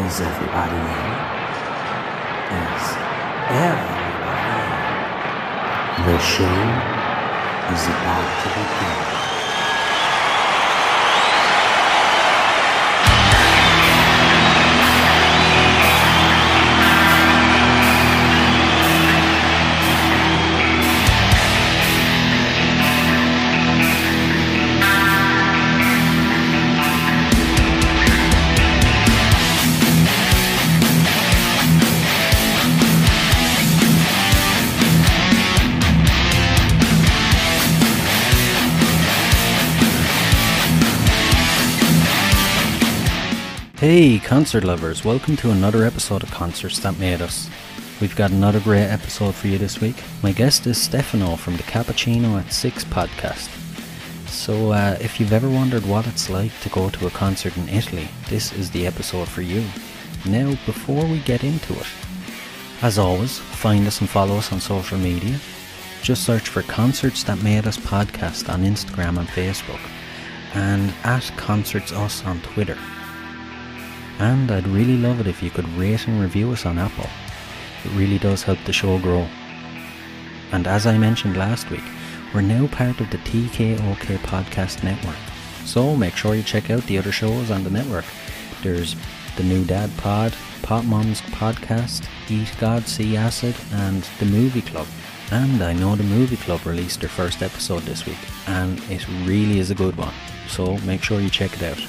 Is everybody in? Is everybody in? The show is about to begin. Hey concert lovers, welcome to another episode of Concerts That Made Us. We've got another great episode for you this week. My guest is Stefano from the Cappuccino at 6 podcast. So if you've ever wondered what it's like to go to a concert in Italy, this is the episode for you. Now, before we get into it, as always, find us and follow us on social media. Just search for Concerts That Made Us podcast on Instagram and Facebook, and at Concerts Us on Twitter. And I'd really love it if you could rate and review us on Apple. It really does help the show grow. And as I mentioned last week, we're now part of the TKOK Podcast Network. So make sure you check out the other shows on the network. There's the New Dad Pod, Pop Mom's Podcast, Eat God, See Acid, and The Movie Club. And I know The Movie Club released their first episode this week, and it really is a good one. So make sure you check it out.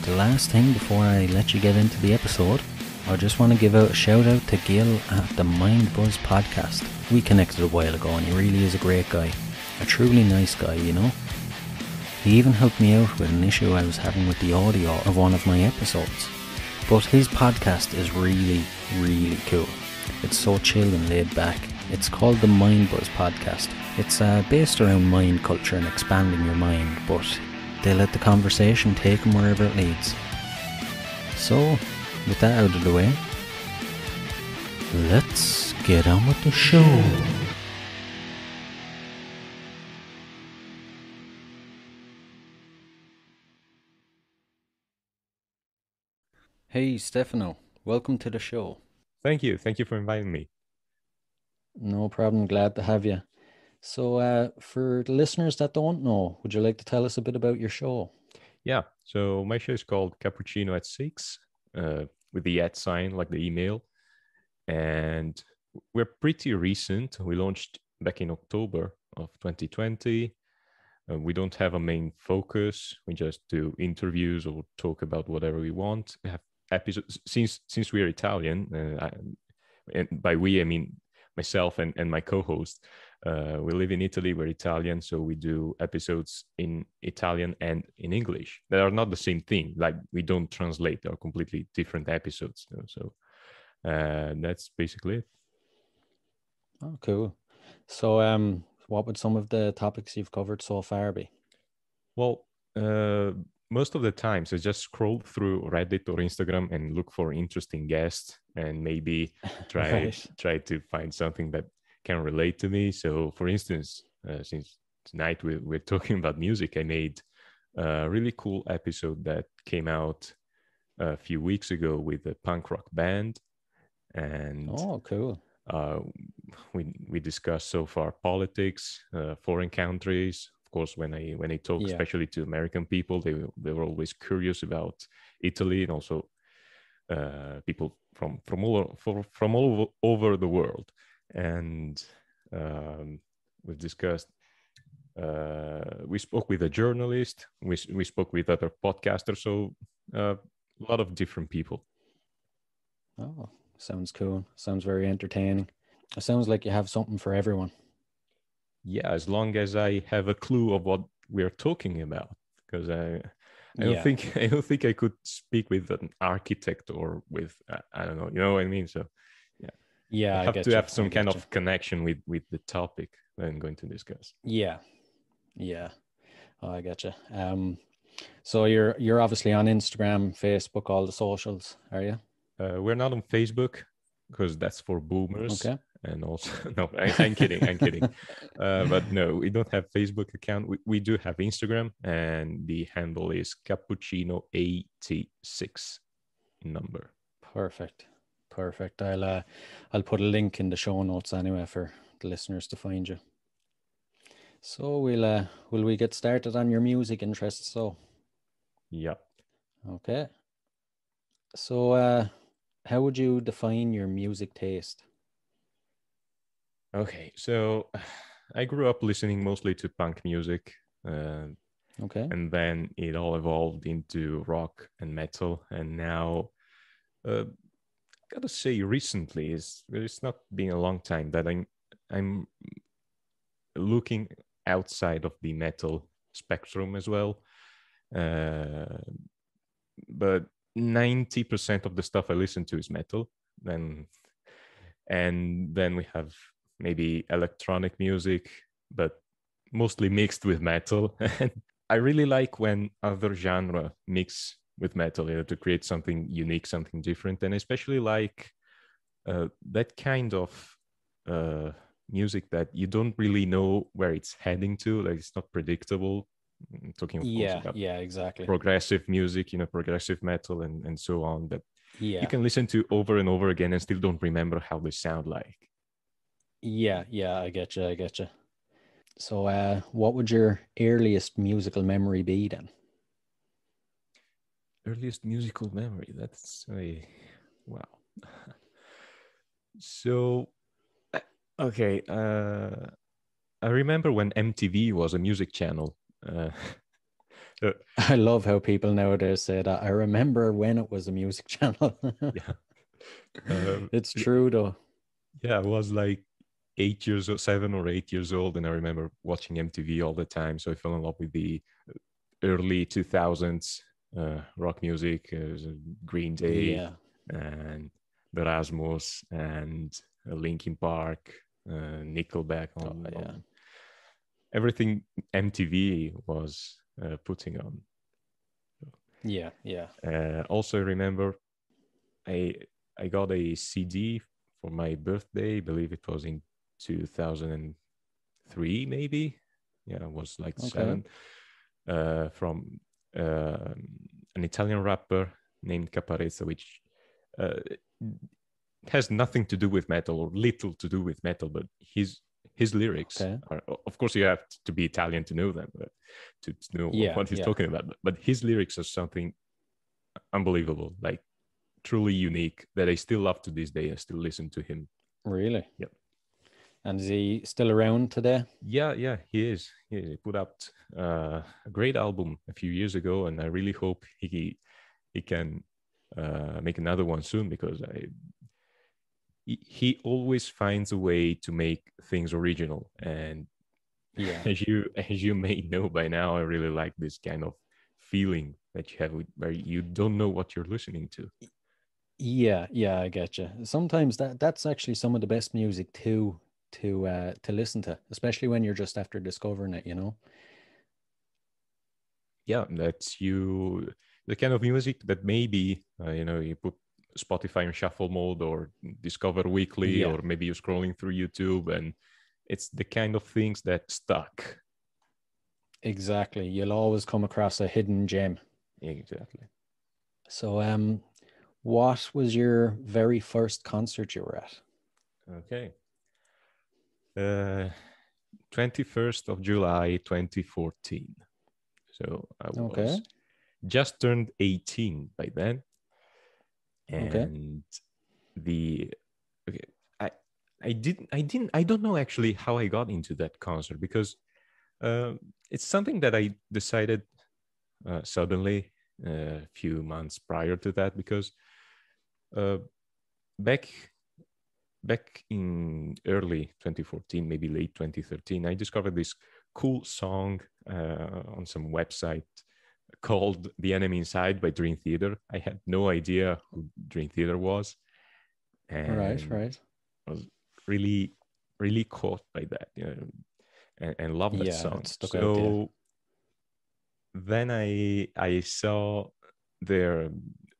The last thing before I let you get into the episode, I just want to give out a shout out to Gil at the Mind Buzz podcast. We connected a while ago and he really is a great guy. A truly nice guy, you know. He even helped me out with an issue I was having with the audio of one of my episodes. But his podcast is really, really cool. It's so chill and laid back. It's called the Mind Buzz podcast. It's based around mind culture and expanding your mind, but they let the conversation take them wherever it leads. So, with that out of the way, let's get on with the show. Hey Stefano, welcome to the show. Thank you for inviting me. No problem, glad to have you. So for the listeners that don't know, would you like to tell us a bit about your show? Yeah, so my show is called Cappuccino at 6, with the @ sign, like the email. And we're pretty recent. We launched back in October of 2020. We don't have a main focus. We just do interviews or talk about whatever we want. We have episodes, since we're Italian, and by we, I mean myself and my co-host. We live in Italy, we're Italian, so we do episodes in Italian and in English. They are not the same thing, like we don't translate, they're completely different episodes. So that's basically it. Oh, cool. So what would some of the topics you've covered so far be? Well, most of the time, so just scroll through Reddit or Instagram and look for interesting guests and maybe try to find something that can relate to me. So for instance, since tonight we're talking about music, I made a really cool episode that came out a few weeks ago with a punk rock band. And oh, cool. We discussed so far politics, foreign countries. Of course, when I talk, especially to American people, they were always curious about Italy, and also people from all over the world. And we've discussed. We spoke with a journalist. We spoke with other podcasters. So a lot of different people. Oh, sounds cool. Sounds very entertaining. It sounds like you have something for everyone. Yeah, as long as I have a clue of what we're talking about, because I don't think I could speak with an architect or with I don't know, you know what I mean? So I have to have some kind of connection with the topic that I'm going to discuss. Yeah. Oh, I get you. So you're obviously on Instagram, Facebook, all the socials, are you? We're not on Facebook because that's for boomers. Okay. And also, no, I'm kidding. But no, we don't have Facebook account. We do have Instagram, and the handle is Cappuccino86. number. Perfect. Perfect. I'll put a link in the show notes anyway for the listeners to find you. So will we get started on your music interests? So Yeah. okay. So how would you define your music taste? Okay, so I grew up listening mostly to punk music, Okay. and then it all evolved into rock and metal, and now, uh, gotta say, recently it's not been a long time that I'm looking outside of the metal spectrum as well. Uh, but 90% of the stuff I listen to is metal. Then and then we have maybe electronic music, but mostly mixed with metal. And I really like when other genre mix with metal, to create something unique, something different, and especially like that kind of uh, music that you don't really know where it's heading to, like it's not predictable. I'm talking, of course, Yeah, about yeah, exactly. progressive music, progressive metal and so on, that you Yeah. can listen to over and over again and still don't remember how they sound like. Yeah, yeah, I get you, I get you. So what would your earliest musical memory be then? Earliest musical memory. That's a wow. So okay, I remember when MTV was a music channel. Uh, uh, I love how people nowadays say that. I remember when it was a music channel. yeah, uh, It's true though. yeah, I was like 8 years old, 7 or 8 years old, and I remember watching MTV all the time. So I fell in love with the early 2000s rock music, Green Day Yeah. and the Rasmus and Linkin Park, Nickelback, Oh yeah. on everything MTV was putting on. Yeah, yeah. Also, I remember I I got a CD for my birthday. I believe it was in 2003, maybe. Yeah, I was like Okay. 7. From an Italian rapper named Caparezza, which uh, has nothing to do with metal or little to do with metal, but his lyrics Okay. are, of course, you have to be Italian to know them, to know Yeah, what he's yeah. talking about. But his lyrics are something unbelievable, like truly unique, that I still love to this day. I still listen to him. Really? Yep. And is he still around today? Yeah, he is. He put out a great album a few years ago, and I really hope he can make another one soon, because he always finds a way to make things original. And Yeah. as you may know by now, I really like this kind of feeling that you have where you don't know what you're listening to. Yeah, yeah, I get you. Sometimes that's actually some of the best music to listen to, especially when you're just after discovering it, you know? Yeah, that's you the kind of music that maybe you put Spotify in shuffle mode or discover weekly, Yeah, or maybe you're scrolling through YouTube, and it's the kind of things that stuck. exactly. You'll always come across a hidden gem. Exactly. So, what was your very first concert you were at? Okay. uh 21st of July 2014. So I Okay, was just turned 18 by then. okay, And the okay, i I don't know actually how I got into that concert, because uh, it's something that I decided suddenly a few months prior to that, because uh, back back in early 2014, maybe late 2013, I discovered this cool song on some website called "The Enemy Inside" by Dream Theater. I had no idea who Dream Theater was, right, and right. I was really, really caught by that, and loved that Yeah, song. it stuck out there. So then I saw their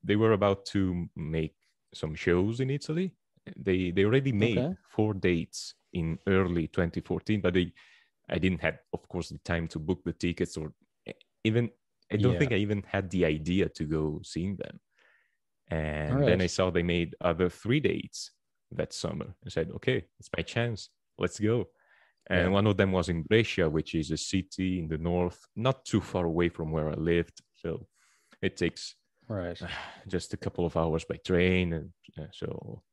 they were about to make some shows in Italy. They already made Okay. 4 dates in early 2014, but I didn't have, of course, the time to book the tickets, or even I don't Yeah. think I even had the idea to go seeing them. And All then I right. saw they made other 3 dates that summer. I said, okay, it's my chance. Let's go. And Yeah. one of them was in Brescia, which is a city in the north, not too far away from where I lived. So it takes Right. just a couple of hours by train. And so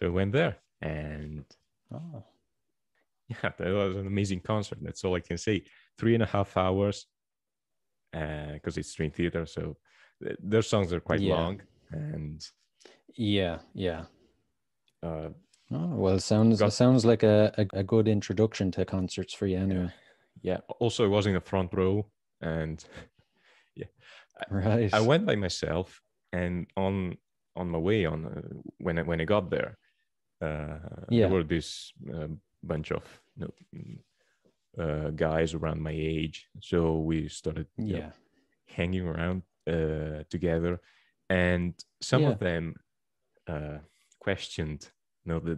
I went there. And Oh. yeah, that was an amazing concert. That's all I can say. 3.5 hours, because it's string theater. So their songs are quite Yeah. long. And Yeah. Yeah. uh, Oh, well, it got, sounds like a good introduction to concerts for you yeah. anyway. Yeah. Also, I was in the front row. And yeah, I Right. went by myself. And on my way on when I got there, there Yeah. were this bunch of guys around my age. So we started Yeah. hanging around together, and some Yeah. of them questioned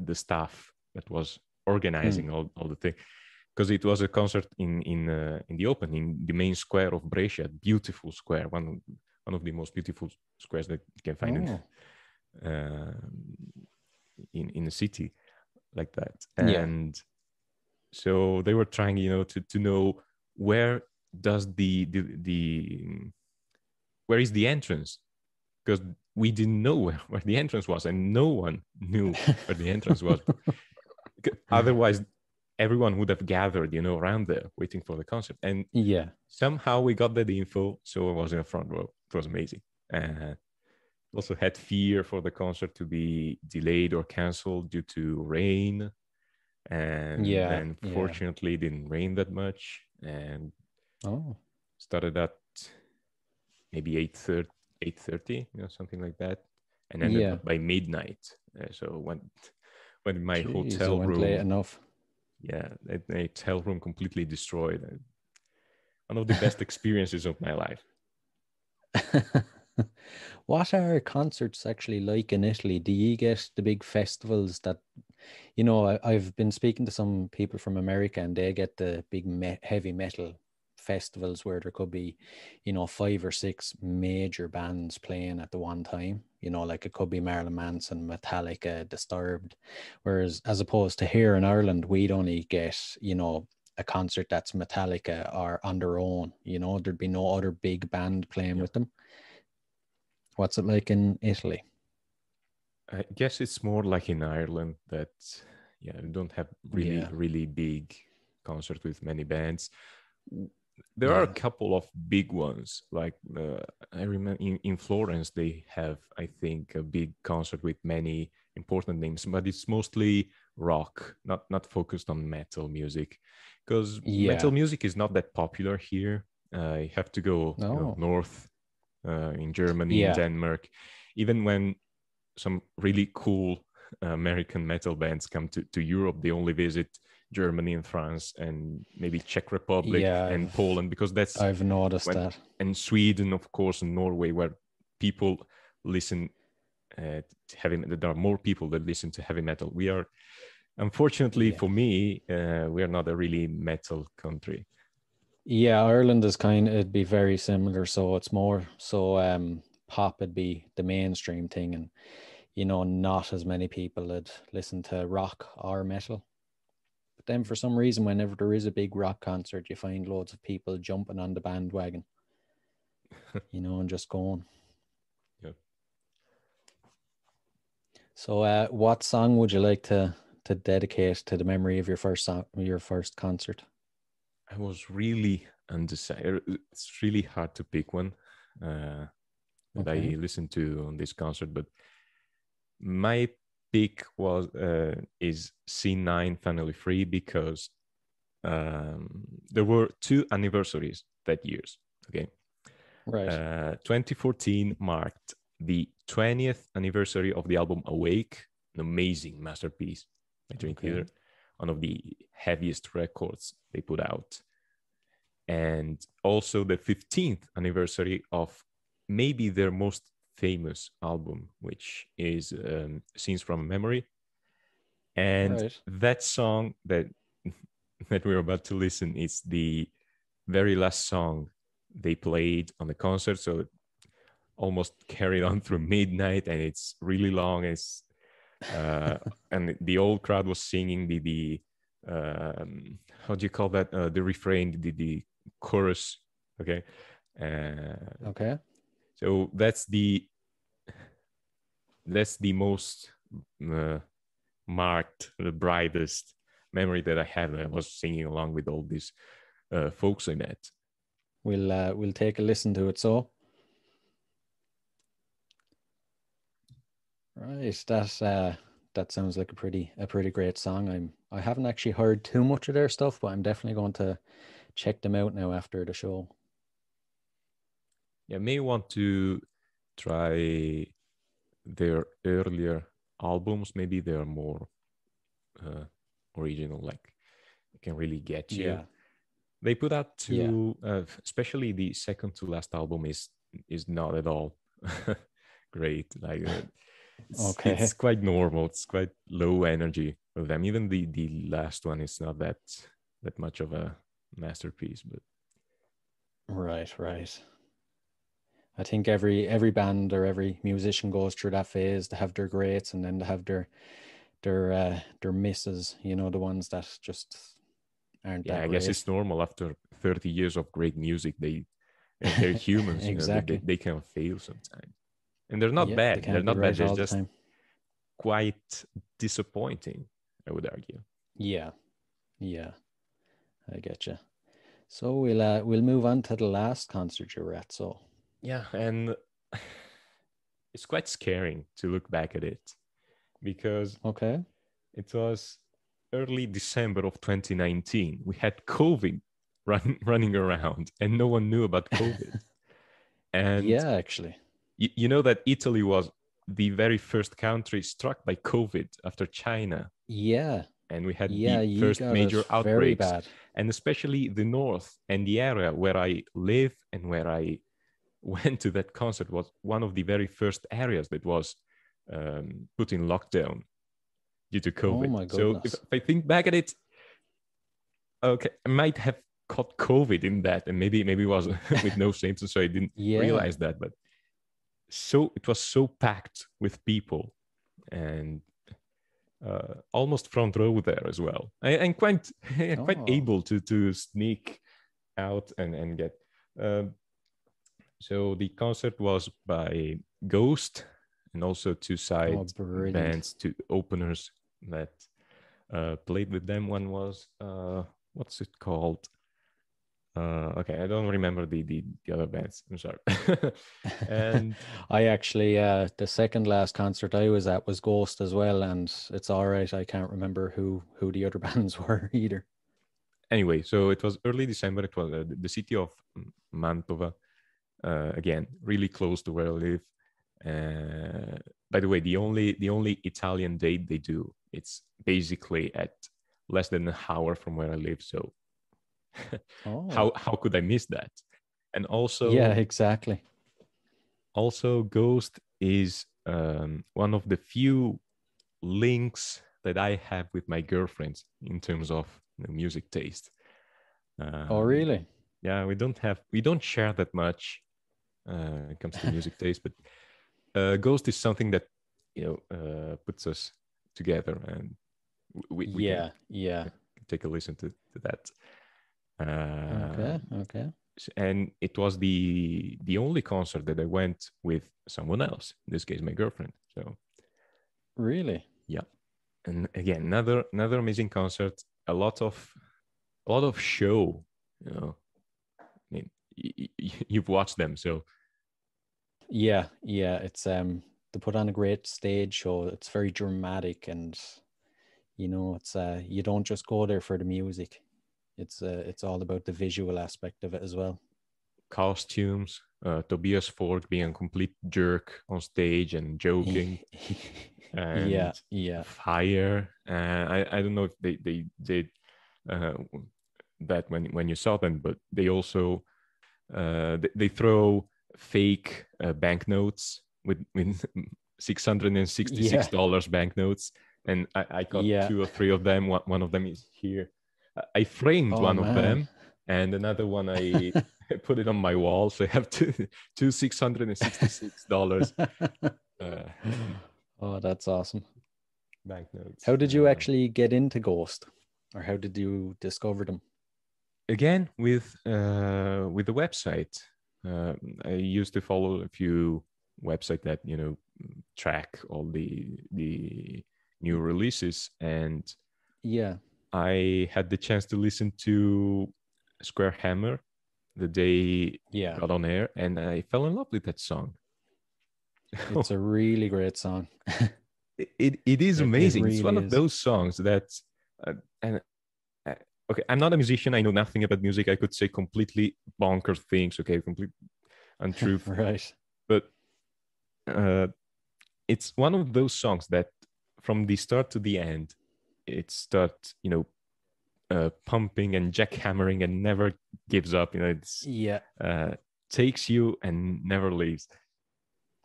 the staff that was organizing Mm. all the thing, because it was a concert in the open, in the main square of Brescia, beautiful square, one of the most beautiful squares that you can find Oh. uh, in a city like that. Yeah. And so they were trying, to know where does the where is the entrance, because we didn't know where the entrance was, and no one knew where the entrance was. Otherwise, everyone would have gathered, around there waiting for the concert. And Yeah. somehow we got that info, so I was in the front row. It was amazing. Also had fear for the concert to be delayed or canceled due to rain, and Yeah. then Yeah. fortunately it didn't rain that much, and Oh. started at maybe 8:30, something like that, and ended Yeah. up by midnight. So when my Jeez, it hotel went late room, enough. yeah, the hotel room completely destroyed. One of the best experiences of my life. What are concerts actually like in Italy? Do you get the big festivals that, I've been speaking to some people from America and they get the big heavy metal festivals where there could be, 5 or 6 major bands playing at the one time, like it could be Marilyn Manson, Metallica, Disturbed. Whereas as opposed to here in Ireland, we'd only get, a concert that's Metallica or on their own, there'd be no other big band playing Yeah, with them. What's it like in Italy? I guess it's more like in Ireland that, yeah, you don't have really Yeah, really big concert with many bands. There are a yeah, couple of big ones, like I remember in Florence they have, I think, a big concert with many important names, but it's mostly rock, not focused on metal music, because metal yeah. music is not that popular here. You have to go, No, north, in Germany, in yeah, Denmark. Even when some really cool American metal bands come to Europe, they only visit Germany and France and maybe Czech Republic yeah. and Poland, because that's I've noticed when, that. and Sweden, of course, and Norway, where people listen to heavy. There are more people that listen to heavy metal. We are, unfortunately Yeah, for me, we are not a really metal country. yeah. Ireland is it'd be very similar. So it's more so pop would be the mainstream thing, and not as many people that listen to rock or metal. But then for some reason, whenever there is a big rock concert, you find loads of people jumping on the bandwagon, and just going. Yeah. So, what song would you like to dedicate to the memory of your first concert? I was really undecided. It's really hard to pick one that Okay. I listened to on this concert, but my pick is C9 Finally Free, because there were 2 anniversaries that years. Okay, Right. 2014 marked the 20th anniversary of the album Awake, an amazing masterpiece by Dream Okay. Theater, one of the heaviest records they put out, and also the 15th anniversary of maybe their most famous album, which is Scenes from Memory. And Right. that song that that we're about to listen is the very last song they played on the concert. So almost carried on through midnight, and it's really long. It's and the old crowd was singing the how do you call that, the refrain, the chorus. Okay. Okay. So that's the most marked, the brightest memory that I have. I was singing along with all these folks I met. We'll take a listen to it. So, right, that sounds like a pretty great song. I haven't actually heard too much of their stuff, but I'm definitely going to check them out now after the show. Yeah, may want to try their earlier albums. Maybe they're more original, like it can really get you. Yeah. They put out two, especially the second to last album is not at all great. Like it's quite normal. It's quite low energy of them. Even the last one is not that much of a masterpiece. But right. I think every band or every musician goes through that phase. They have their greats, and then they have their misses. You know, the ones that just aren't that great. I guess it's normal after 30 years of great music. They're humans. Exactly. You know, they can fail sometimes, and they're not bad. They're not bad. They're just quite disappointing, I would argue. Yeah, I get you. So we'll move on to the last concert you were at. So yeah, and it's quite scaring to look back at it, because it was early December of 2019. We had COVID running around, and no one knew about COVID. And yeah, actually, you know that Italy was the very first country struck by COVID after China. Yeah. And we had the first major outbreaks. And especially the north and the area where I live and where I went to that concert was one of the very first areas that was put in lockdown due to COVID. Oh my goodness. So if I think back at it, okay, I might have caught COVID in that, and maybe it was with no symptoms, so I didn't realize that. But so it was so packed with people, and almost front row there as well. I'm quite able to sneak out and get. So the concert was by Ghost, and also two side bands, two openers that played with them. One was what's it called? Okay, I don't remember the other bands. I'm sorry. And I actually the second last concert I was at was Ghost as well, and it's all right. I can't remember who the other bands were either. Anyway, so it was early December. It was the city of Mantova. Again, really close to where I live. By the way, the only Italian date they do, it's basically at less than an hour from where I live. So how could I miss that? And also, yeah, exactly. Also, Ghost is one of the few links that I have with my girlfriends in terms of music taste. Oh, really? Yeah, we don't share that much when it comes to music taste, but Ghost is something that puts us together, and we can take a listen to that. Okay. And it was the only concert that I went with someone else. In this case, my girlfriend. So really, yeah. And again, another amazing concert. A lot of show. I mean, you've watched them, so yeah. It's they put on a great stage show. It's very dramatic, and it's you don't just go there for the music. It's all about the visual aspect of it as well. Costumes, Tobias Fork being a complete jerk on stage and joking. And fire. I don't know if they did that when you saw them, but they also they throw fake banknotes with $666 banknotes, and I got 2 or 3 of them. One of them is here. I framed one of them, and another one I put it on my wall, so I have two $666 Oh, that's awesome. banknotes. How did you actually get into Ghost, or how did you discover them? Again, with the website. I used to follow a few websites that track all the new releases, and Yeah, I had the chance to listen to Square Hammer the day yeah, got on air, and I fell in love with that song. it's a really great song. It is It amazing. It's one really of is. those songs that, and okay, I'm not a musician. I know nothing about music. I could say completely bonkers things. Okay, complete untruth. Right. But uh, it's one of those songs that, from the start to the end, it starts, pumping and jackhammering and never gives up. It's Yeah, takes you and never leaves.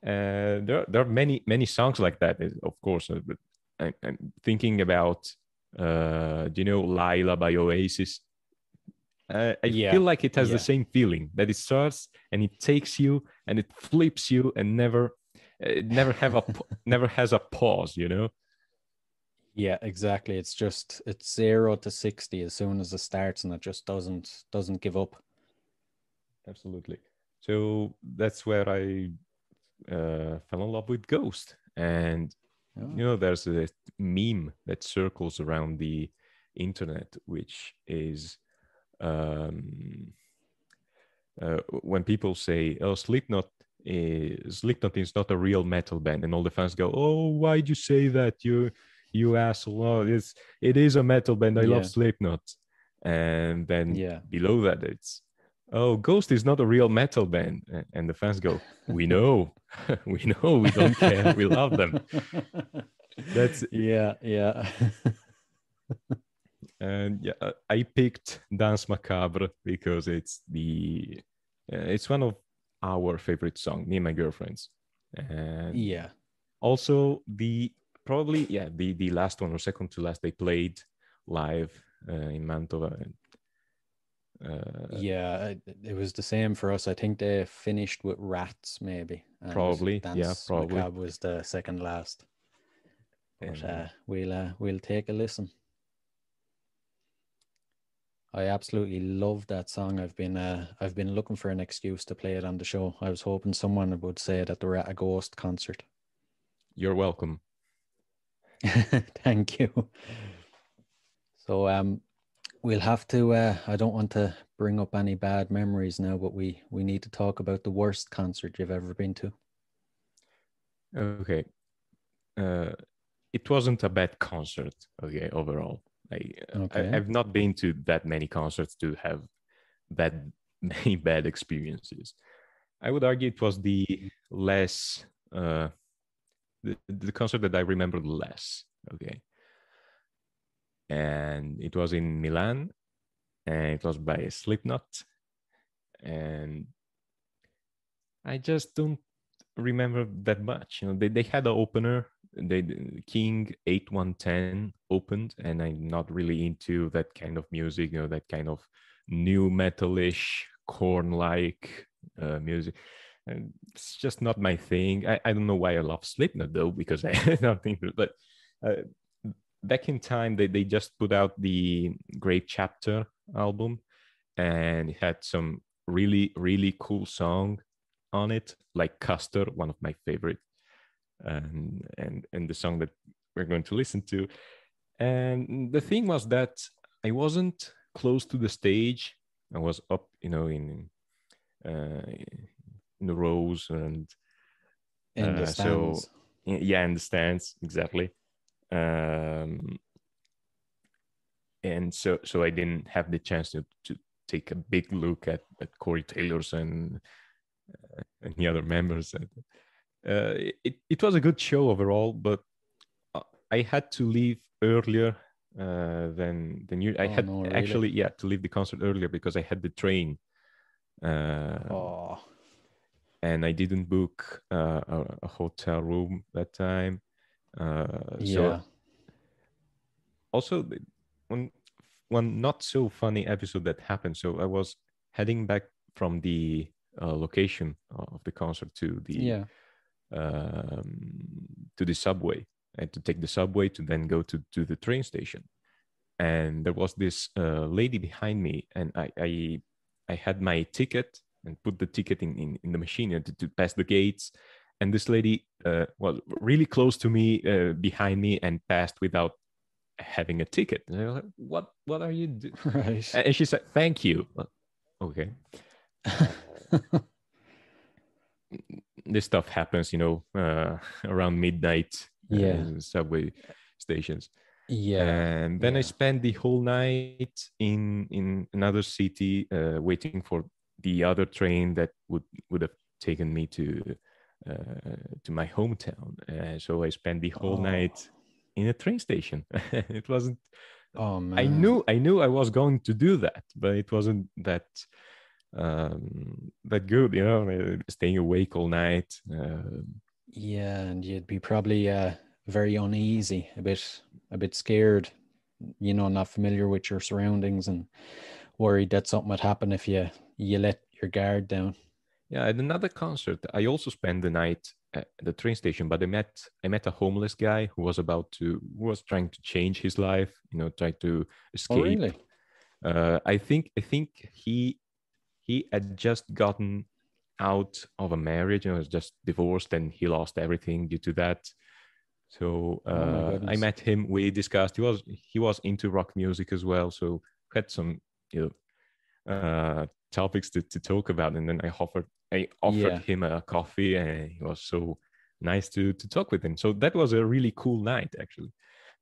There are many songs like that, of course. But I'm thinking about, Lila by Oasis. I yeah, feel like it has the yeah, same feeling, that it starts and it takes you and it flips you and never has a pause. yeah. Exactly. It's 0 to 60 as soon as it starts, and it just doesn't give up. Absolutely. So that's where I fell in love with Ghost. And Oh, there's a meme that circles around the internet, which is, um, when people say, "Oh, Slipknot is not a real metal band," and all the fans go, "Oh, why'd you say that? You asshole! Oh, it is a metal band. I love yeah, Slipknot." And then yeah. below that, it's, "Oh, Ghost is not a real metal band," and the fans go, "We know, we know, we don't care, we love them." That's Yeah, yeah. And yeah, I picked Dance Macabre because it's one of our favorite song, me and my girlfriends, and Yeah, also the last one or second to last they played live in Mantova. yeah. It was the same for us. I think they finished with Rats, maybe, and Probably, yeah, Dance probably. Macabre was the second last. But And we'll take a listen. I absolutely love that song. I've been looking for an excuse to play it on the show. I was hoping someone would say that they were at a Ghost concert. you're welcome. Thank you. So we'll have to I don't want to bring up any bad memories now, but we need to talk about the worst concert you've ever been to. Okay. uh, it wasn't a bad concert. Okay, overall, Okay. I've not been to that many concerts to have that many bad experiences. I would argue it was less uh, the concert that I remember less. Okay, and it was in Milan, and it was by Slipknot, and I just don't remember that much. They had an opener. King 8110 opened, and I'm not really into that kind of music. That kind of new metalish, corn-like music. And it's just not my thing. I don't know why I love Slipknot though, because I don't think. But uh, back in time, they just put out the Great Chapter album, and it had some really cool song on it, like Custer, one of my favorite, and the song that we're going to listen to. And the thing was that I wasn't close to the stage. I was up, in the rows, and In the so stands. yeah, in the stands exactly. Um, and so I didn't have the chance to take a big look at Corey Taylor's and any other members. It was a good show overall, but I had to leave earlier than you. I Oh had no, really? actually, yeah, to leave the concert earlier because I had the train, Oh, and I didn't book a hotel room that time. So yeah. also, when one not so funny episode that happened. So I was heading back from the location of the concert Yeah. to the subway. I had to take the subway to then go to the train station. And there was this lady behind me, and I had my ticket and put the ticket in the machine to pass the gates. And this lady was really close to me, behind me, and passed without having a ticket. And I was like, what are you doing? Right. And she said, "Thank you." Okay. This stuff happens, around midnight, Yeah. in subway stations. Yeah. And then I Yeah. spent the whole night in another city, waiting for the other train that would have taken me to my hometown. So I spent the whole Oh. night in a train station. It wasn't. Oh I man. knew I was going to do that, but it wasn't that good. Staying awake all night. Yeah, and you'd be probably very uneasy, a bit scared, not familiar with your surroundings and worried that something would happen if you let your guard down. Yeah, at another concert, I also spent the night at the train station, but I met a homeless guy who was trying to change his life, trying to Oh, escape. really? I think he had just gotten out of a marriage and was just divorced, and he lost everything due to that. So Oh my I goodness. met him. We discussed. He was into rock music as well, so we had some topics to talk about. And then I offered Yeah. him a coffee, and he was so nice to talk with him. So that was a really cool night, actually.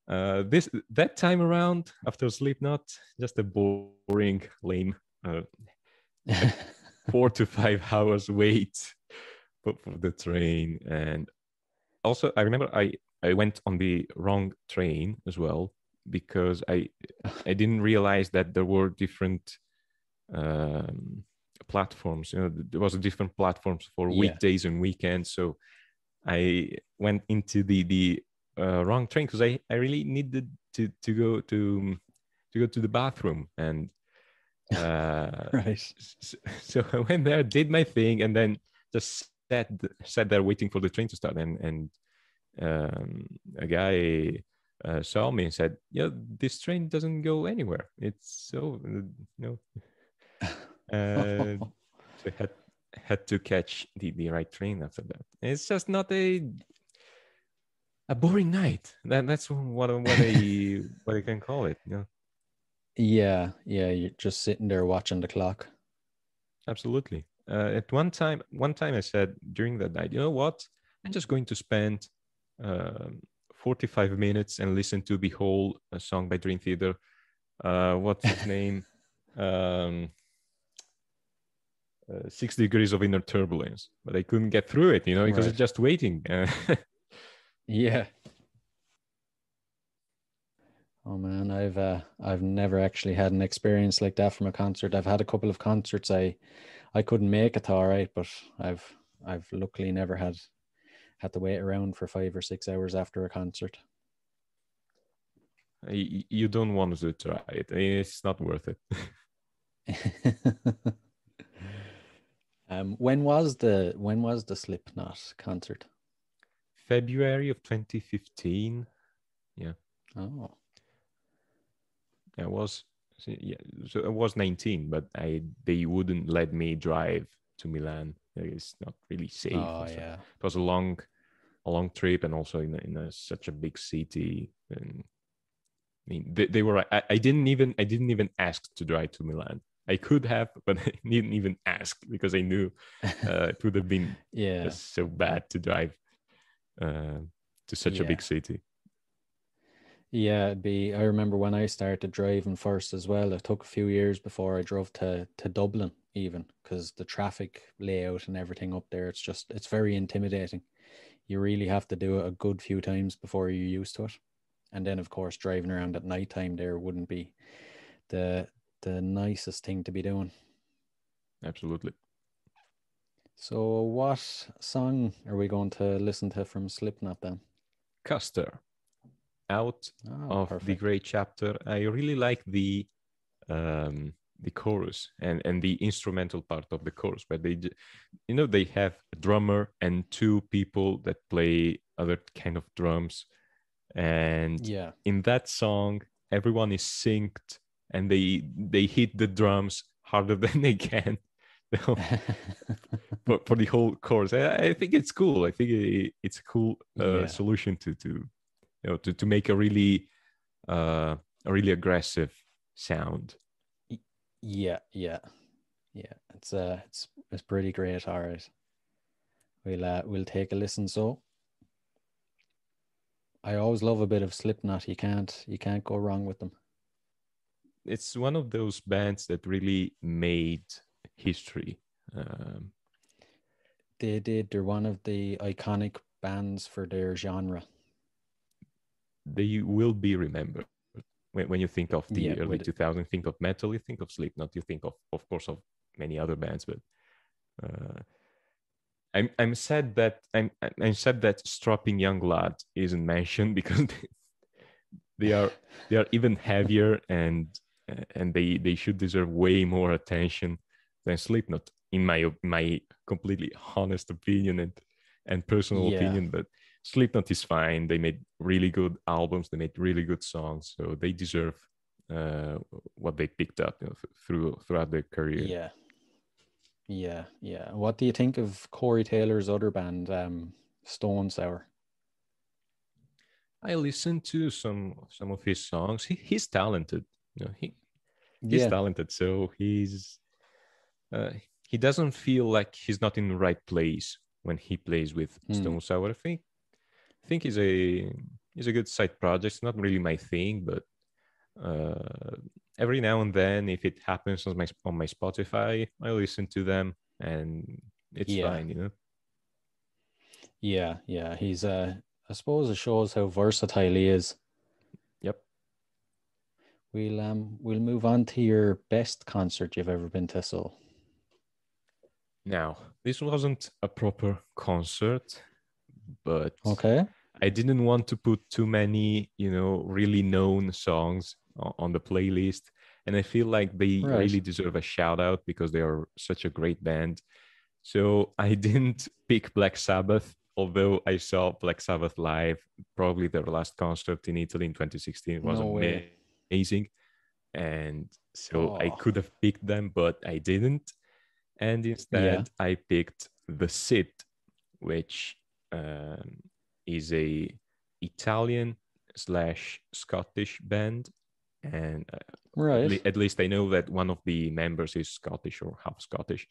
That time around, after Slipknot, just a boring, lame, like 4 to 5 hours wait for the train. And also, I remember I went on the wrong train as well, because I didn't realize that there were different platforms. There was a different platforms for Yeah. weekdays and weekends. So I went into the wrong train, because I really needed to go to the bathroom. And Right. so I went there, did my thing, and then just sat there waiting for the train to start. And a guy saw me and said, "Yeah, this train doesn't go anywhere. It's so uh, so I had to catch the right train after that. It's just not a boring night. That's what I can call it. Yeah, yeah, you're just sitting there watching the clock. Absolutely. At one time I said during that night, you know what? I'm just going to spend 45 minutes and listen to the whole song by Dream Theater. What's its name? 6 Degrees of Inner Turbulence. But I couldn't get through it, because it's Right. just waiting. Yeah. Oh man, I've never actually had an experience like that from a concert. I've had a couple of concerts I couldn't make it all right, but I've luckily never had to wait around for 5 or 6 hours after a concert. You don't want to try it. It's not worth it. When was the Slipknot concert? February of 2015. Yeah. Oh. I was yeah, so I was 19, but they wouldn't let me drive to Milan. It's not really safe Oh and stuff. yeah. It was a long trip, and also in such a big city. And I mean, they were. I didn't even ask to drive to Milan. I could have, but I didn't even ask, because I knew it would have been Yeah. just so bad to drive uh, to such a Yeah. big city. Yeah, I remember when I started driving first as well, it took a few years before I drove to Dublin even, because the traffic layout and everything up there, it's very intimidating. You really have to do it a good few times before you're used to it. And then of course driving around at nighttime there wouldn't be the the nicest thing to be doing. Absolutely. So what song are we going to listen to from Slipknot then? Custer, out Oh, of the perfect. great chapter. I really like the chorus and the instrumental part of the chorus, but they have a drummer and two people that play other kind of drums, and Yeah. in that song everyone is synced and they hit the drums harder than they can for the whole chorus. I think it's cool. I think it's a cool Yeah. solution to make a really aggressive sound. Yeah. Yeah. Yeah. It's pretty great. All right. We'll take a listen. So I always love a bit of Slipknot. You can't go wrong with them. It's one of those bands that really made history. They did. They're one of the iconic bands for their genre. They will be remembered. When you think of Yeah, the early with 2000s, think of metal, you think of Slipknot, you think of course, of many other bands. But uh, I'm sad that I'm sad that Strapping Young Lad isn't mentioned because they are they are even heavier and they should deserve way more attention than Slipknot, in my completely honest opinion and personal yeah, opinion. But Slipknot is fine. They made really good albums. They made really good songs, so they deserve what they picked up, throughout their career. yeah, yeah. What do you think of Corey Taylor's other band, Stone Sour? I listened to some of his songs. He's talented. He's Yeah. talented. So uh, he doesn't feel like he's not in the right place when he plays with Hmm. Stone Sour. I think he's a good side project. It's not really my thing, but uh, every now and then, if it happens on my Spotify, I listen to them, and it's Yeah. fine. Yeah. Yeah. He's I suppose it shows how versatile he is. Yep. We'll move on to your best concert you've ever been to. So Now, this wasn't a proper concert, but okay. I didn't want to put too many, really known songs on the playlist. And I feel like they Right. really deserve a shout out because they are such a great band. So I didn't pick Black Sabbath, although I saw Black Sabbath live. Probably their last concert in Italy in 2016 was No way. amazing. And so I Oh. could have picked them, but I didn't. And Yeah. instead, I picked The Sit, which um, is a Italian slash Scottish band. And Right. at least I know that one of the members is Scottish or half Scottish.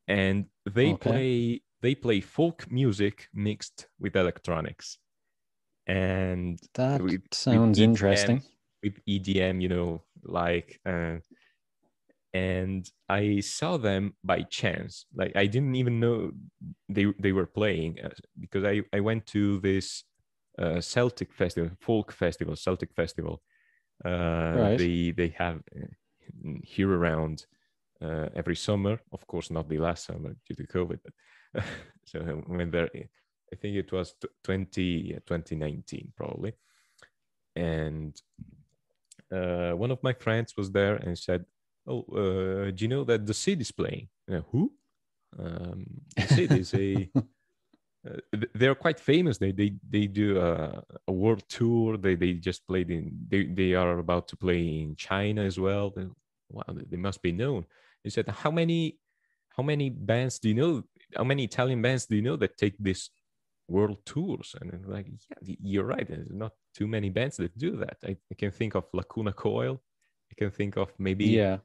And Okay. they play folk music mixed with electronics. And That with sounds EDM, interesting. like and I saw them by chance. Like I didn't even know they were playing, because I went to this Celtic festival, folk festival, Celtic festival. Right. They have here around every summer. Of course, not the last summer due to COVID. But so when there, I think it was 2019 probably, and one of my friends was there and said, "Oh, do you know that the Sid is playing?" Who? The Sid is a. They're quite famous. They do a world tour. They just played in. They are about to play in China as well. Wow, they must be known. He said, "How many bands do you know? How many Italian bands do you know that take this world tours?" And I'm like, yeah, you're right. There's not too many bands that do that. I can think of Lacuna Coil. I can think of maybe Yeah.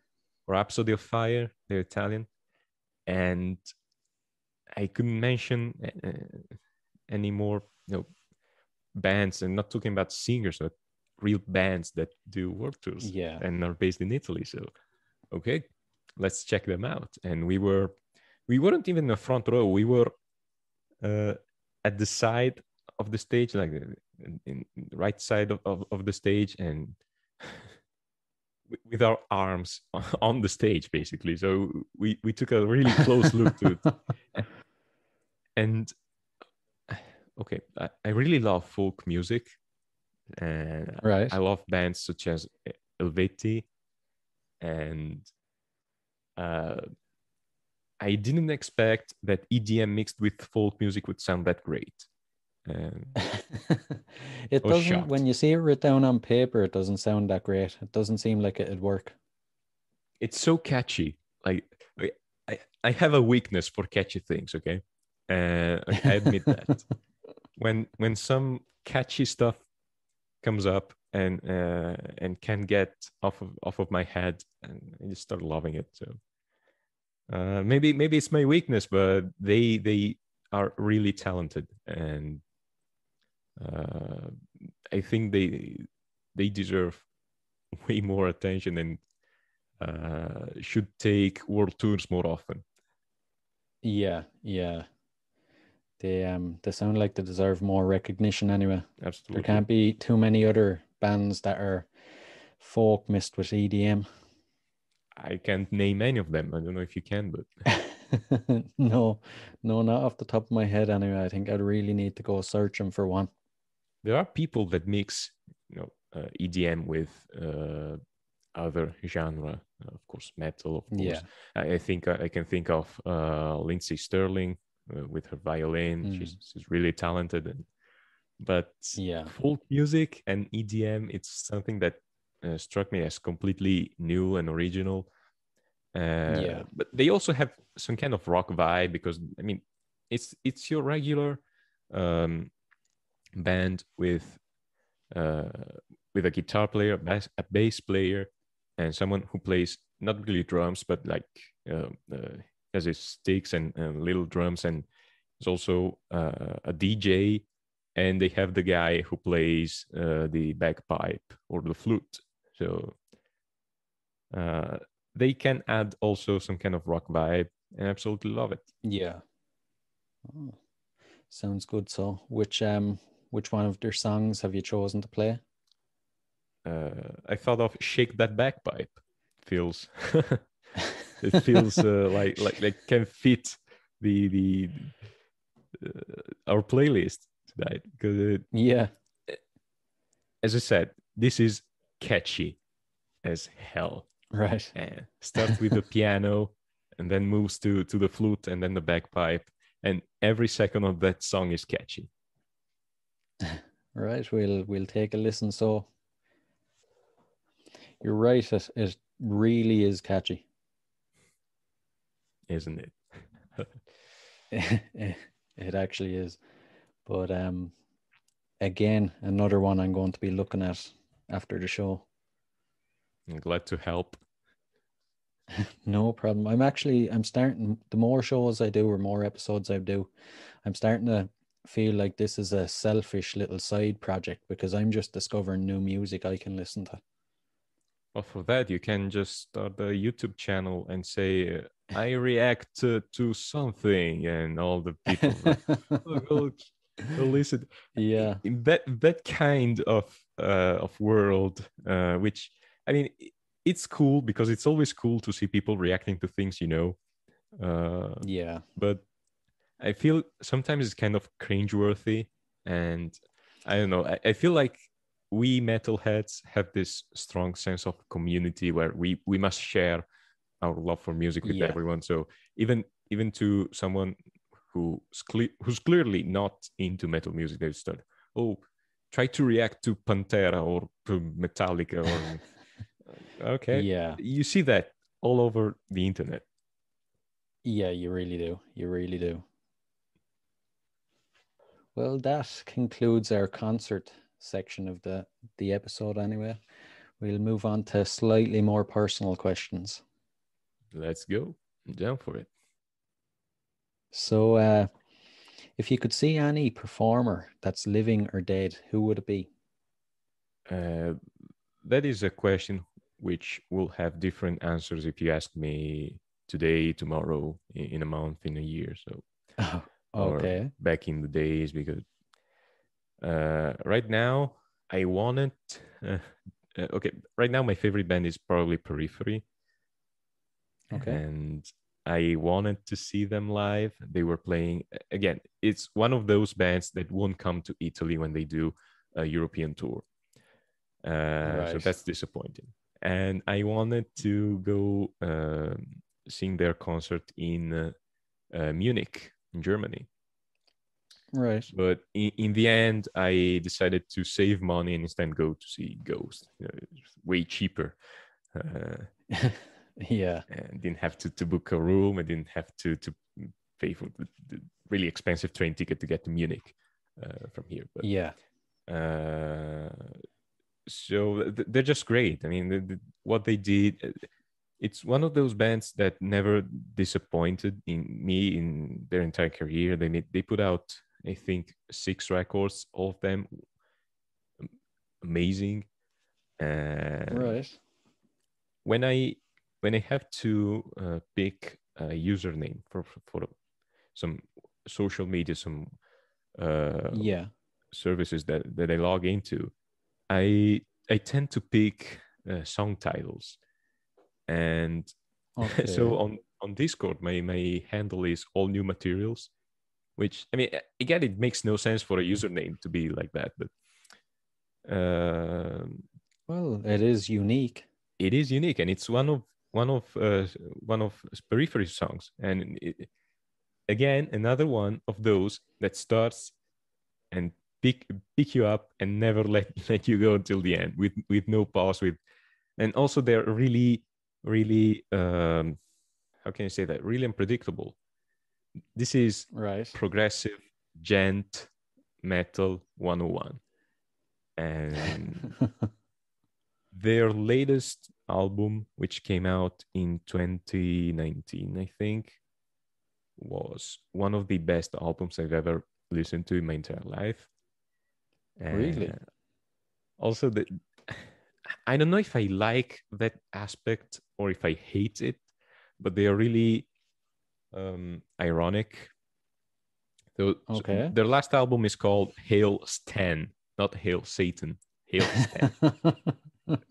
Rhapsody of Fire. They're Italian, and I couldn't mention any more, bands, and not talking about singers, but real bands that do world tours Yeah. and are based in Italy. So, okay, let's check them out. And we weren't even in the front row. We were uh, at the side of the stage, like in the right side of the stage, and with our arms on the stage, basically. So we took a really close look to it. And okay, I really love folk music, and I Right. love bands such as Helveti, and I didn't expect that EDM mixed with folk music would sound that great. And It I was doesn't, when shocked. you see it written down on paper, it doesn't sound that great. It doesn't seem like it'd work. It's so catchy. Like I have a weakness for catchy things. Okay, like, I admit that. When some catchy stuff comes up and can get off of my head, and I just start loving it. So maybe it's my weakness, but they are really talented, and I think they deserve way more attention and should take world tours more often. Yeah, yeah. They sound like they deserve more recognition anyway. There Absolutely. can't be too many other bands that are folk mixed with EDM. I can't name any of them. I don't know if you can, but No, not off the top of my head anyway. I think I'd really need to go searching for one. there are people that mix, EDM with other genre, of course, metal, of course. Yeah. I think I can think of Lindsay Sterling with her violin. She's really talented, but Yeah. folk music and EDM, it's something that struck me as completely new and original. Yeah. But they also have some kind of rock vibe because I mean, it's your regular band with a guitar player, a bass player, and someone who plays not really drums, but like has his sticks and little drums, and is also a DJ. And they have the guy who plays the bagpipe or the flute. So they can add also some kind of rock vibe, and I absolutely love it. Yeah. Oh, sounds good. So which one of their songs have you chosen to play? I thought of "Shake That Bagpipe." Feels it feels like can fit the our playlist tonight because Yeah. as I said, this is catchy as hell. Right. And starts with the piano and then moves to the flute and then the bagpipe, and every second of that song is catchy. Right. We'll take a listen. So you're right. It really is catchy. Isn't it? It actually is. But again, another one I'm going to be looking at after the show. I'm glad to help. No problem. I'm starting, the more shows I do or more episodes I do, I'm starting to feel like this is a selfish little side project because I'm just discovering new music I can listen to. Well, for that, you can just start a YouTube channel and say, I react to something, and all the people will listen. Yeah. In that kind of world, which, I mean, it's cool because it's always cool to see people reacting to things, Yeah. but I feel sometimes it's kind of cringeworthy, and I don't know. I feel like we metalheads have this strong sense of community where we must share our love for music with Yeah. everyone. So even to someone who's clearly not into metal music, they start, oh, try to react to Pantera or to Metallica or okay. Yeah. You see that all over the internet. Yeah, you really do. You really do. Well, that concludes our concert section of the episode anyway. We'll move on to slightly more personal questions. Let's go. I'm down for it. So, if you could see any performer that's living or dead, who would it be? That is a question which will have different answers if you ask me today, tomorrow, in a month, in a year. So, Okay. Or back in the days, because right now I wanted. Okay, right now my favorite band is probably Periphery. Okay. And I wanted to see them live. They were playing again. It's one of those bands that won't come to Italy when they do a European tour. So Right. that's disappointing. and I wanted to go sing their concert in Munich, in Germany. Right. But in the end, I decided to save money and instead go to see Ghost. It's way cheaper. Yeah. And didn't have to book a room. I didn't have to pay for the really expensive train ticket to get to Munich from here. But Yeah. so they're just great. I mean, what they did, it's one of those bands that never disappointed in me in their entire career. They put out, I think, 6 records, all of them amazing. Right. When I have to pick a username for some social media, some Yeah. services that I log into, I tend to pick song titles, and Okay. so on Discord, my handle is all new materials, which, I mean, again, it makes no sense for a username to be like that, but well, it is unique. it is unique, and it's one of Periphery songs, and again, another one of those that starts and pick you up and never let you go until the end with no pause, and also they're really how can I say that, really unpredictable. This is Right. progressive gent metal 101, and their latest album, which came out in 2019, I think, was one of the best albums I've ever listened to in my entire life. Really? Also, I don't know if I like that aspect or if I hate it, but they are really ironic. So their last album is called Hail Stan, not Hail Satan. Hail Stan.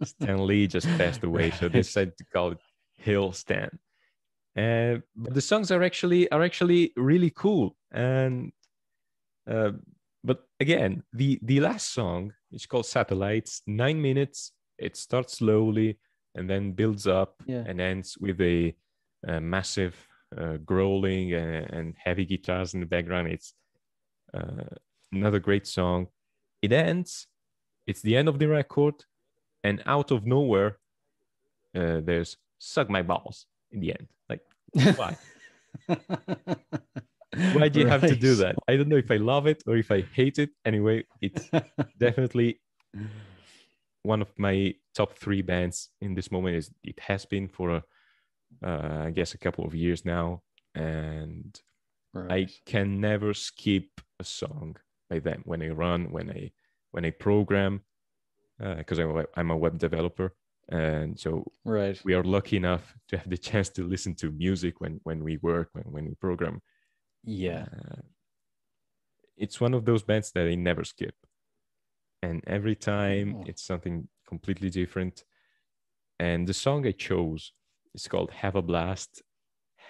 Stan Lee just passed away, so they decided to call it Hail Stan. But the songs are actually really cool, and but again, the last song, it's called Satellites, 9 minutes. It starts slowly and then builds up and ends with a massive growling and heavy guitars in the background. It's another great song. It ends. It's the end of the record, and out of nowhere, there's "Suck My Balls" in the end. Like, why? Why do you have to do that? I don't know if I love it or if I hate it. Anyway, it's definitely one of my top 3 bands in this moment. It has been for I guess a couple of years now, and I can never skip a song by them when I run, when I program, because I'm a web developer, and so we are lucky enough to have the chance to listen to music when we work, when we program. It's one of those bands that I never skip, and every time it's something completely different. And the song I chose is called "Have a Blast."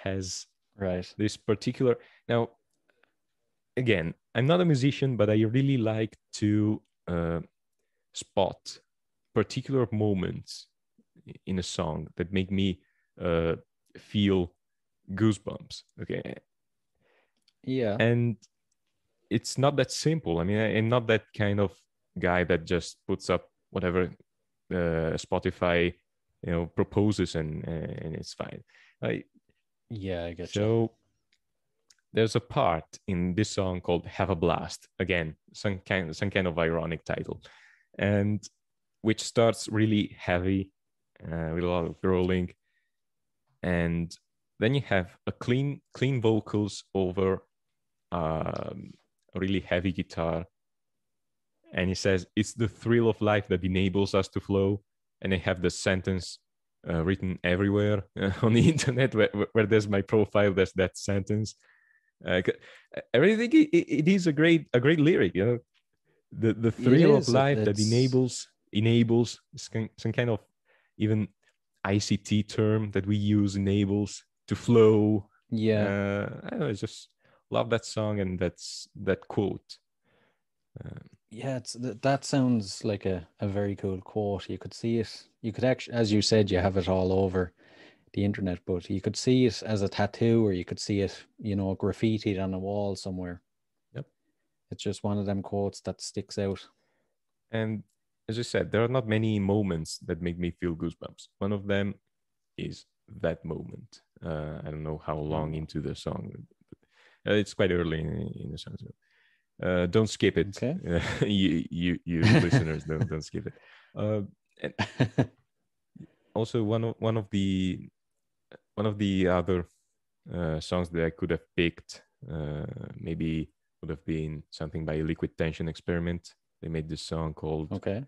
Has this particular, now again, I'm not a musician, but I really like to spot particular moments in a song that make me feel goosebumps. Okay. Yeah. And it's not that simple. I mean, I'm not that kind of guy that just puts up whatever Spotify, proposes and it's fine. I get you. So there's a part in this song called "Have a Blast." Again, some kind of ironic title, and which starts really heavy with a lot of growling, and then you have a clean vocals over a really heavy guitar, and he says, "It's the thrill of life that enables us to flow." And I have the sentence written everywhere on the internet where there's my profile. There's that sentence. I really think it is a great lyric. The thrill of life that enables some kind of even ICT term that we use, enables to flow. I don't know, I just love that song and that quote. Yeah, that sounds like a very cool quote. You could see it. You could actually, as you said, you have it all over the internet, but you could see it as a tattoo, or you could see it, graffitied on a wall somewhere. Yep. It's just one of them quotes that sticks out. And as I said, there are not many moments that make me feel goosebumps. One of them is that moment. I don't know how long into the song, but it's quite early in the song. So don't skip it. Okay. You listeners, don't skip it. And also one of the other songs that I could have picked, maybe would have been something by Liquid Tension Experiment. They made this song called Okay.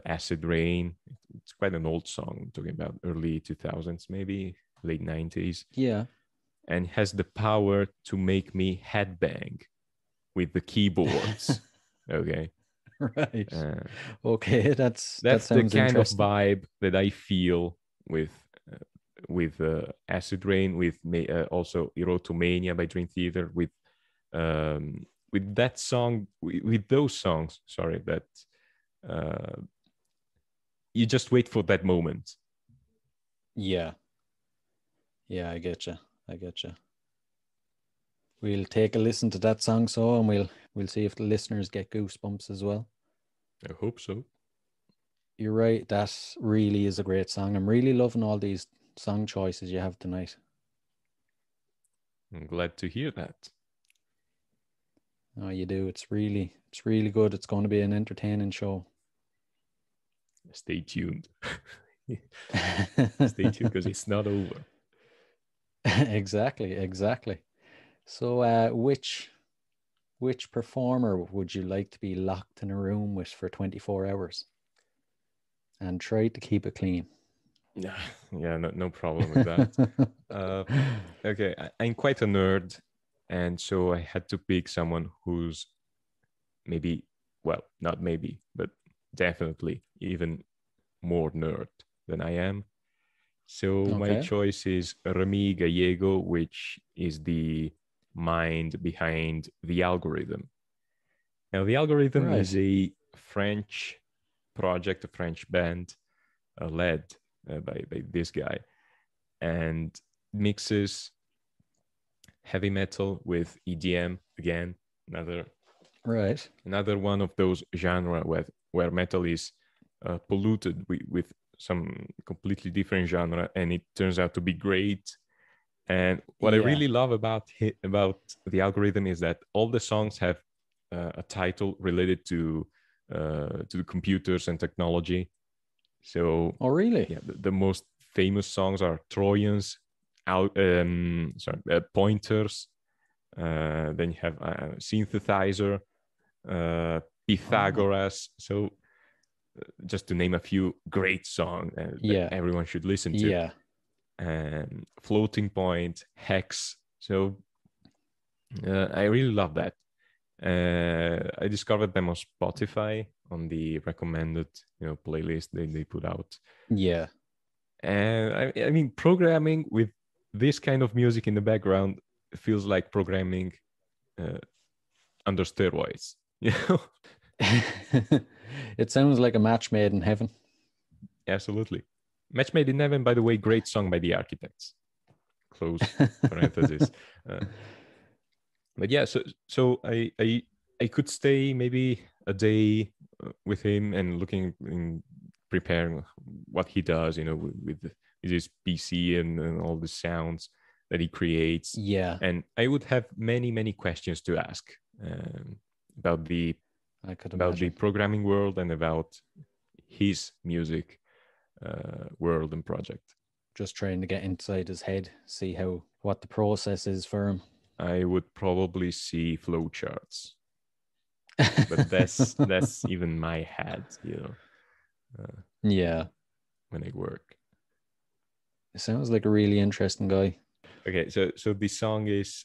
Acid Rain. It's quite an old song. I'm talking about early 2000s, maybe late 90s. Yeah. And has the power to make me headbang with the keyboards. Okay. Right. Okay, that That's the sounds kind of interesting. vibe that I feel with Acid Rain, with also Erotomania by Dream Theater, with that song, with those songs. Sorry, that you just wait for that moment. Yeah. Yeah, I get you. I get you. We'll take a listen to that song, and we'll see if the listeners get goosebumps as well. I hope so. You're right. That really is a great song. I'm really loving all these song choices you have tonight. I'm glad to hear that. Oh, you do. It's really good. It's going to be an entertaining show. Stay tuned. Stay tuned because it's not over. Exactly. So, which performer would you like to be locked in a room with for 24 hours? And try to keep it clean. Yeah, no problem with that. Okay, I'm quite a nerd, and so I had to pick someone who's maybe, well, not maybe, but definitely even more nerd than I am. So my Okay. choice is Remy Gallego, which is the mind behind The Algorithm. Now, The Algorithm Right. is a French project, a French band led by this guy, and mixes heavy metal with EDM again. Another one of those genres where metal is polluted with some completely different genre, and it turns out to be great. And what I really love about The Algorithm is that all the songs have a title related to the computers and technology. So, Oh, really? yeah, the most famous songs are Trojans, Pointers. Then you have Synthesizer, Pythagoras. So, just to name a few great songs that everyone should listen to. Yeah. Floating Point, Hex. So I really love that. I discovered them on Spotify on the recommended playlist they put out. Yeah. And I mean, programming with this kind of music in the background feels like programming under steroids. It sounds like a match made in heaven. Absolutely. Match Made in Heaven, by the way, great song by the Architects. Close parenthesis. But yeah, so I could stay maybe a day with him and preparing what he does, with his PC and all the sounds that he creates. Yeah. And I would have many questions to ask about the programming world and about his music world and project. Just trying to get inside his head, see what the process is for him. I would probably see flowcharts, but that's even my head, yeah. when I work. It sounds like a really interesting guy. Okay, so this song is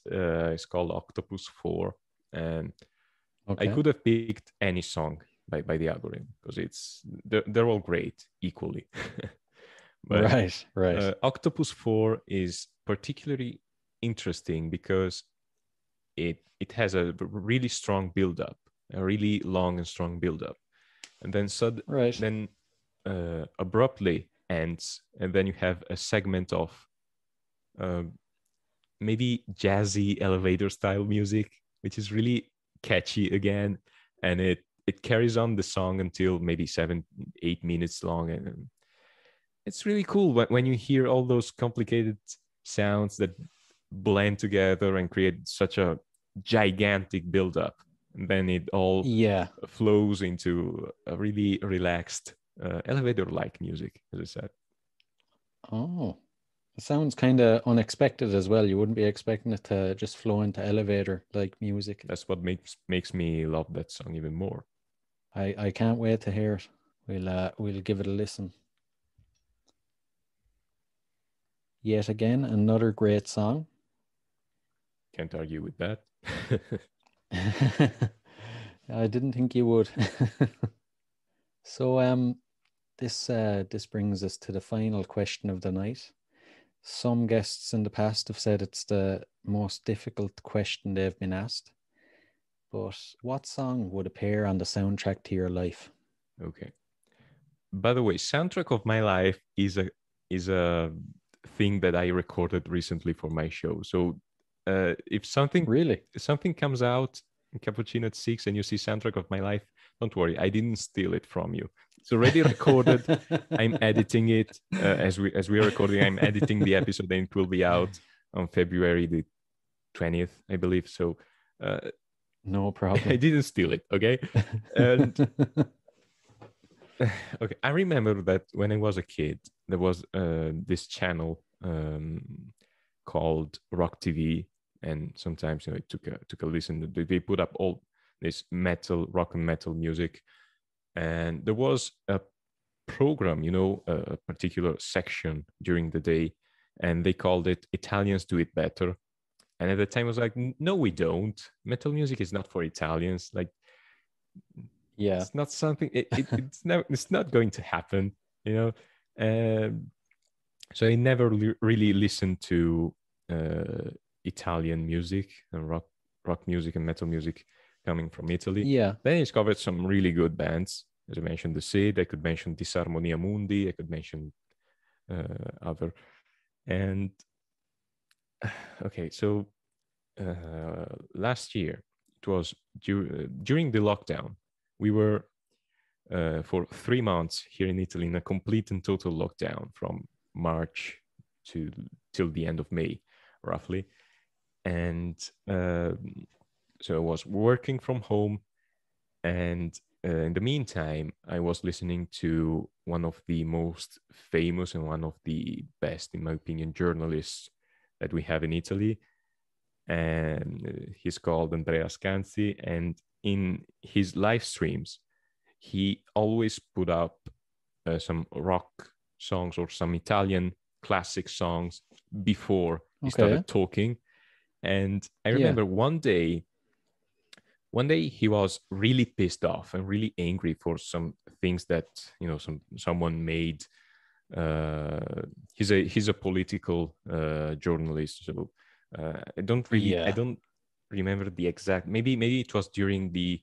called Octopus 4, and I could have picked any song by the Algorithm because they're all great equally. But, right. Octopus 4 is particularly interesting because it has a really strong build-up. a really long and strong build-up, and then Right. then abruptly ends, and then you have a segment of maybe jazzy elevator style music, which is really catchy again, and it carries on the song until maybe 7-8 minutes long, and it's really cool when you hear all those complicated sounds that blend together and create such a gigantic build-up, and then it all Yeah. flows into a really relaxed elevator-like music, as I said. Oh, it sounds kind of unexpected as well. You wouldn't be expecting it to just flow into elevator like music. That's what makes me love that song even more. I can't wait to hear it. We'll give it a listen. Yet again, another great song. Can't argue with that. I didn't think you would. So this brings us to the final question of the night. Some guests in the past have said it's the most difficult question they've been asked. But what song would appear on the soundtrack to your life? Okay. By the way, soundtrack of my life is a thing that I recorded recently for my show. So if something comes out in Cappuccino at 6 and you see soundtrack of my life, don't worry, I didn't steal it from you. It's already recorded. I'm editing it as we are recording. I'm editing the episode, and it will be out on February the 20th, I believe. So no problem. I didn't steal it. Okay, and okay, I remember that when I was a kid, there was this channel called Rock TV, and sometimes I took a listen. They put up all this rock and metal music, and there was a program, a particular section during the day, and they called it "Italians Do It Better." And at the time, I was like, "No, we don't. Metal music is not for Italians. Like, yeah, it's not something. It's not going to happen, you know." So I never really listened to Italian music and rock music and metal music coming from Italy. yeah. Then I discovered some really good bands. As I mentioned, The Sid. I could mention Disarmonia Mundi. I could mention other. And okay, so last year, it was during the lockdown. We were for 3 months here in Italy in a complete and total lockdown from March till the end of May, roughly. And so I was working from home, and in the meantime, I was listening to one of the most famous and one of the best, in my opinion, journalists that we have in Italy. And he's called Andrea Scanzi. And in his live streams, he always put up some rock songs or some Italian classic songs before he started talking. And I remember one day he was really pissed off and really angry for some things that someone made. He's a political journalist, so I don't remember the exact. Maybe it was during the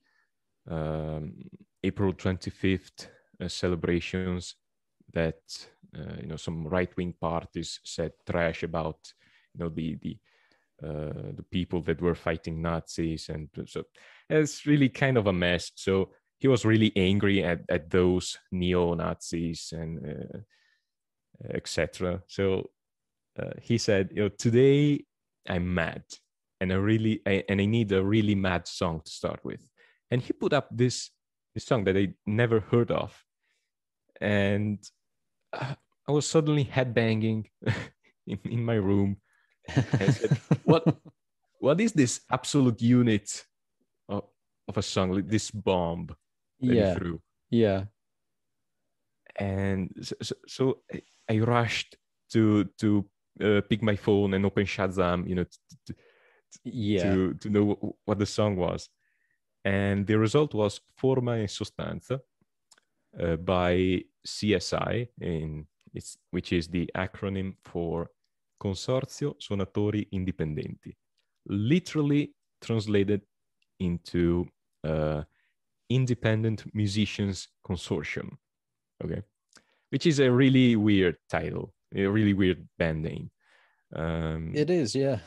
April 25th celebrations that some right-wing parties said trash about the people that were fighting Nazis, and so it's really kind of a mess. So he was really angry at those neo-Nazis and etc. So he said, today I'm mad, and I need a really mad song to start with. And he put up this song that I never heard of, and I was suddenly headbanging in my room. And said, what is this absolute unit of a song, like this bomb that he threw? Yeah. And so I rushed to pick my phone and open Shazam, to know what the song was. And the result was Forma e Sostanza by CSI, which is the acronym for Consorzio Suonatori Indipendenti, literally translated into Independent Musicians Consortium. Okay, which is a really weird title, a really weird band name. It is, yeah.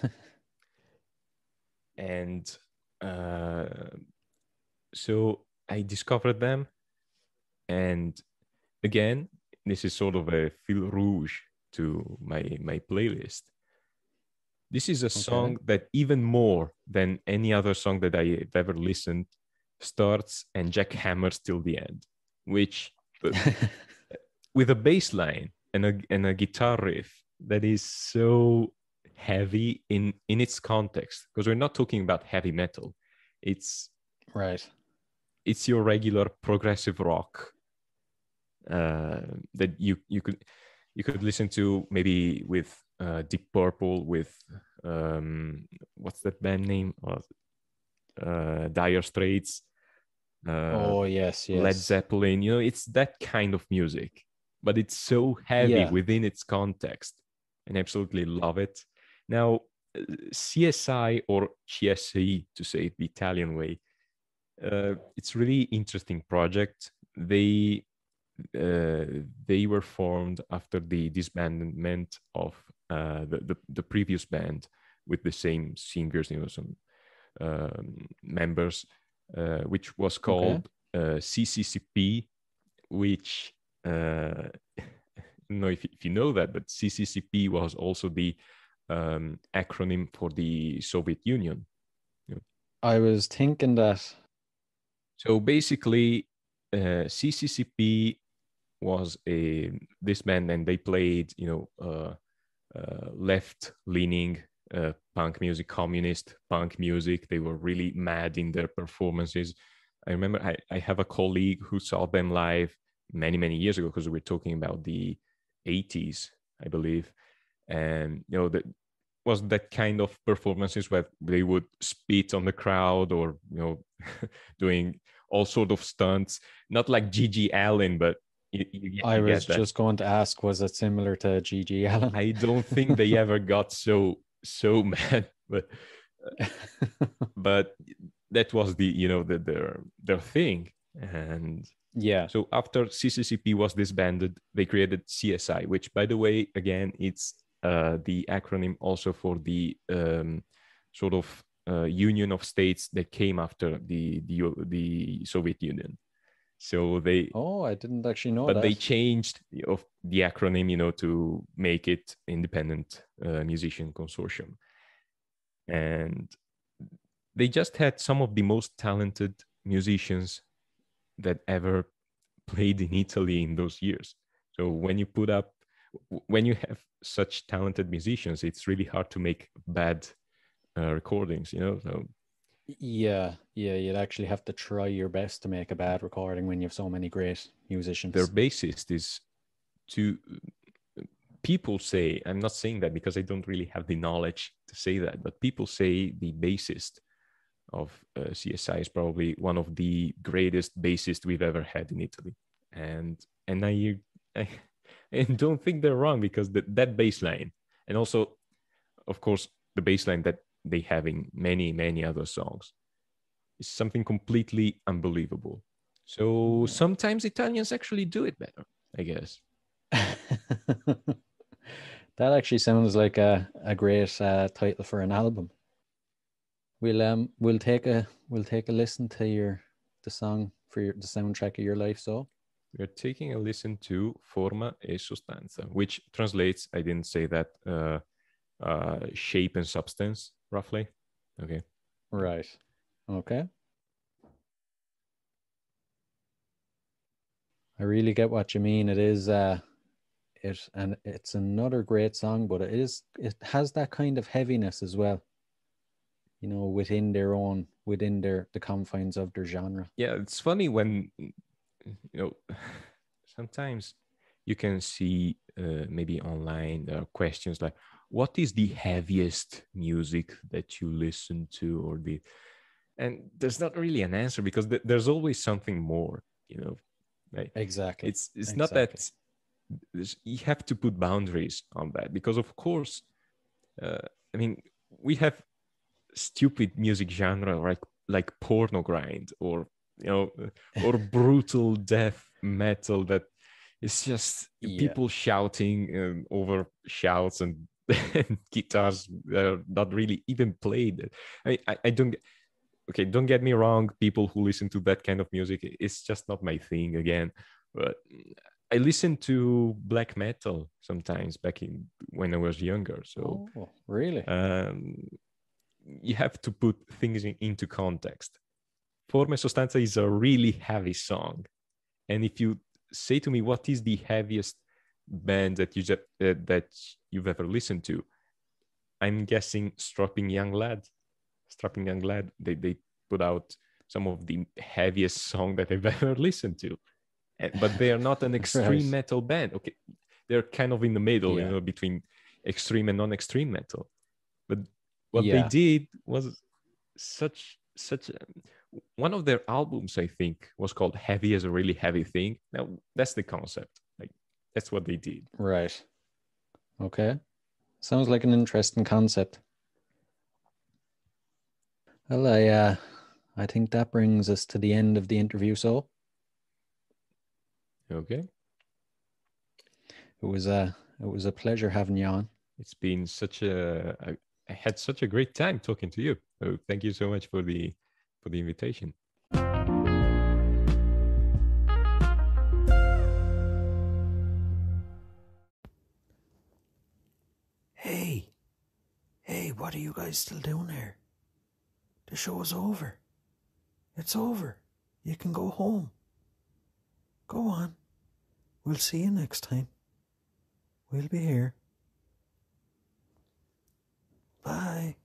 And so I discovered them, and again, this is sort of a fil rouge to my playlist. This is a song that, even more than any other song that I've ever listened, starts and jackhammers till the end, which with a bass line and a guitar riff that is so heavy in its context, because we're not talking about heavy metal. It's right. It's your regular progressive rock that you could listen to maybe with Deep Purple, with what's that band name? Dire Straits. Oh yes, Led yes. Zeppelin. You know, it's that kind of music, but it's so heavy within its context, and I absolutely love it. Now, CSI, or CSI to say it the Italian way, it's really interesting project. They were formed after the disbandment of the previous band with the same singers, you know, some members, which was called CCCP, which I don't know if you know that, but CCCP was also the acronym for the Soviet Union. You know? I was thinking that. So basically, CCCP was this band, and they played, you know, left-leaning punk music, communist punk music. They were really mad in their performances. I remember I have a colleague who saw them live many years ago, because we were talking about the 80s, I believe. And, you know, that was that kind of performances where they would spit on the crowd, or, you know, doing all sort of stunts, not like Gigi Allen, but I you was get that. just going to ask, was it similar to Gigi Allen? I don't think they ever got so mad, but that was the, you know, their thing. And yeah. so after CCCP was disbanded, they created CSI, which, by the way, again, it's the acronym also for the sort of union of states that came after the Soviet Union. So they. Oh, I didn't actually know that. But they changed the acronym, you know, to make it Independent Musician Consortium. And they just had some of the most talented musicians that ever played in Italy in those years. So when you have such talented musicians, it's really hard to make bad recordings, you know. So yeah, you'd actually have to try your best to make a bad recording when you have so many great musicians. Their bassist is people say, I'm not saying that because I don't really have the knowledge to say that, but people say the bassist of CSI is probably one of the greatest bassists we've ever had in Italy. And I don't think they're wrong, because that bass line, and also, of course, the bass line that they have in many other songs, is something completely unbelievable. So sometimes Italians actually do it better, I guess. That actually sounds like a great title for an album. We'll take a listen to the song for the soundtrack of your life. So we're taking a listen to Forma e Sostanza, which translates, I didn't say that, shape and substance, roughly. Okay. Right. Okay. I really get what you mean. It is it's another great song, but it has that kind of heaviness as well, you know, within the confines of their genre. Yeah, it's funny when, you know, sometimes you can see maybe online there are questions like, what is the heaviest music that you listen to, and there's not really an answer, because there's always something more, you know. Right? Exactly. It's not that you have to put boundaries on that, because of course, I mean, we have stupid music genre like porno grind, or or brutal death metal that is just people shouting over shouts and, and guitars that are not really even played. I don't. Okay, don't get me wrong. People who listen to that kind of music, it's just not my thing. Again, but I listen to black metal sometimes back in when I was younger. So, really, you have to put things into context. Forma e Sostanza is a really heavy song, and if you say to me what is the heaviest band that that you've ever listened to, I'm guessing Strapping Young Lad. Strapping Young Lad. They put out some of the heaviest song that I've ever listened to, but they are not an extreme metal band. Okay, they're kind of in the middle, between extreme and non-extreme metal. But what they did was such one of their albums, I think, was called Heavy as a Really Heavy Thing. Now that's the concept. Like, that's what they did. Right. Okay. Sounds like an interesting concept. Well, I think that brings us to the end of the interview. So, okay, it was a pleasure having you on. It's been I had such a great time talking to you. So thank you so much for the invitation. Hey, what are you guys still doing here? The show is over. It's over. You can go home. Go on. We'll see you next time. We'll be here. Bye.